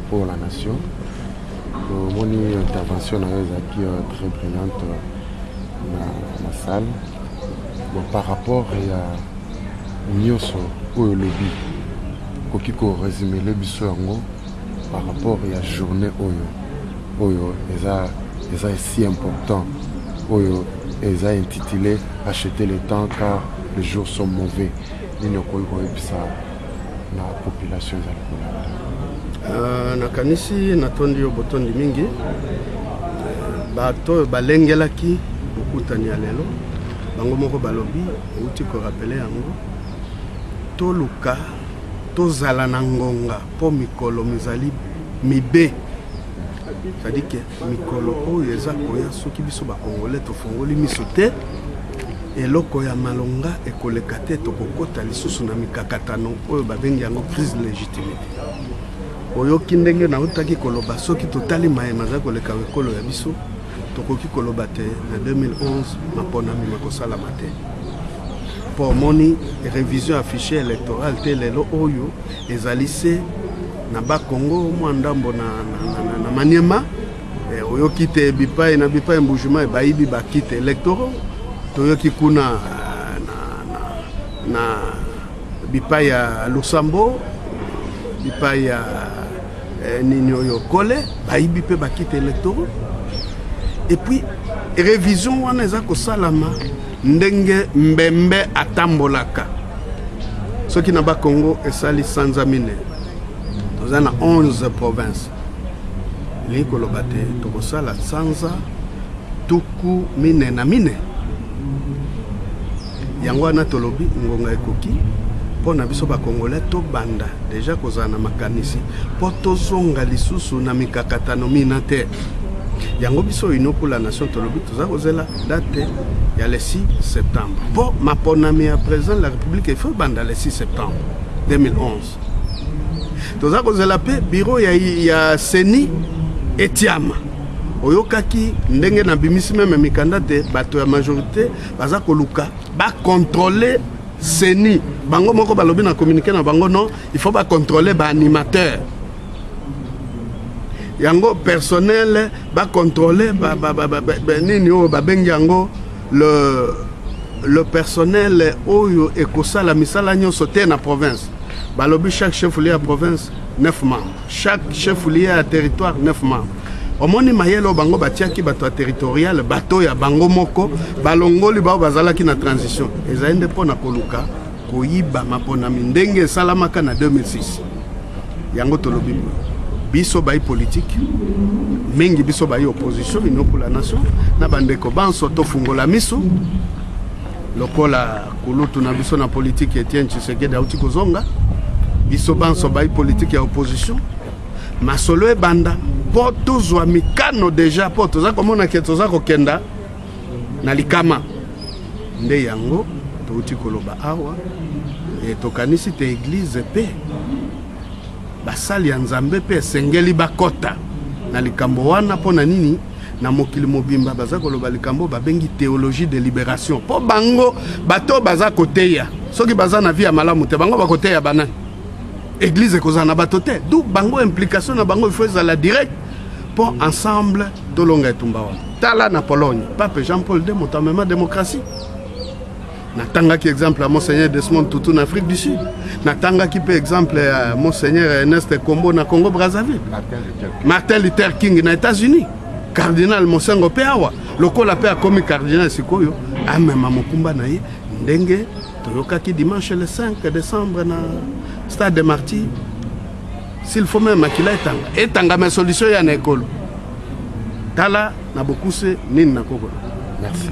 pour la nation. Mon intervention qui est très brillante dans la salle. Bon, par rapport à Nyoso ou le lobby, Kokiko résumé le biso par rapport à la journée Oyo, c'est si important. Oyo, ils ont intitulé Acheter le temps car les jours sont mauvais. Nino ça la population nakanisi natondi yo botondi mingi bato balengelaki bokutani ya lelo bango moko balobi uti ko rappeler yango toluka tozala na ngonga po mikolo mizali mibe. C'est-à-dire que mikolo oyo eza koya soki biso bakongole tofungoli miso te eloko ya malonga ekoleka te tokokota lisusu na mikakatano oyo babengi yango crise de légitimité. Oyoki ndenge nautaki koloba soki totali mayema za koleka ekolo ya biso tokoki koloba te na 2011 maponami makosalama te po moni révision affichée électorale te lelo oyo ezali se na bakongo mwa ndambo na Maniema oyoki te bipai na bipai mbujuma bayibi bakite électoraux toyoki kuna na bipai ya Lusambo bipai ya nini oyo kole bayibi pe bakite électoraux. Et puis révision wana eza kosalama ndenge mbembe atambolaka soki na bakongo esali sanza mine toza na 11 provinces likoloba te tokosala sanza tuku mine na mine yango wana tolobi ngonga ekoki mpo na biso bakongolais tobanda deja kozala na makanisi mpo tozonga lisusu na mikakatano mina te yango biso ino pour la nation tolobi toza kozela date ya le 6 septembre mpo maponami ya président de la république efo banda le 6 septembre 2011 toza kozela pe bureau ya seni etiama oyokaki ndenge na bimisi meme mikanda te bato ya majorité baza koluka bakontrôler seni bango moko balobi na communiqué na bango non il faut bakontrôler baanimateur yango personnel bakontrôler nini oyo babengi yango le personnel oyo ekosala misala nyonso te na province balobi chaque chef-lieu à province 9 membres chaque chef-lieu à territoire 9 membres omoni mayelo bango batiaki bato ya territorial bato ya bango moko balongoli bao bazalaki na transition ezali nde mpona koluka koyiba maponami ndenge esalamaka na 2006 yango tolobi biso bayi politique mingi biso bayi opposition ino pour la nation na bandeko banso tofungola miso lokola kulutu na biso na politique Etienne Tshisekedi auti kozonga biso banso bayi politique ya opposition masolo ebanda po tozwa mikano deja po toza komona ke toza kokenda na likama nde yango touti koloba awa tokanisi te église pe basali ya nzambe pe esengeli bakota na likambo wana po na nini na mokili mobimba baza koloba likambo babengi théologie de libération po bango bato baza koteya soki baza na vie ya malamu te bango bakoteya banani église kozala na bato te d'où bango implication na bango il faut ezala direct pour ensemble tolonga etumba wana tala na Pologne pape Jean-Paul II motamema démocratie natangaki exemple à Monseigneur Desmond Tutu en Afrique du Sud natangaki pe exemple à Monseigneur Ernest Kombo na Congo Brazzaville Martin Luther King na États-Unis cardinal Mosengo pe awa lokola pe akomi cardinal sikoyo amema mokumba na ye ndenge toyokaki dimanche le 5 décembre na stade de Martyrs s'il faut même makila etanga ma solution ya na ekolo tala na bokuse nini na koko. Merci.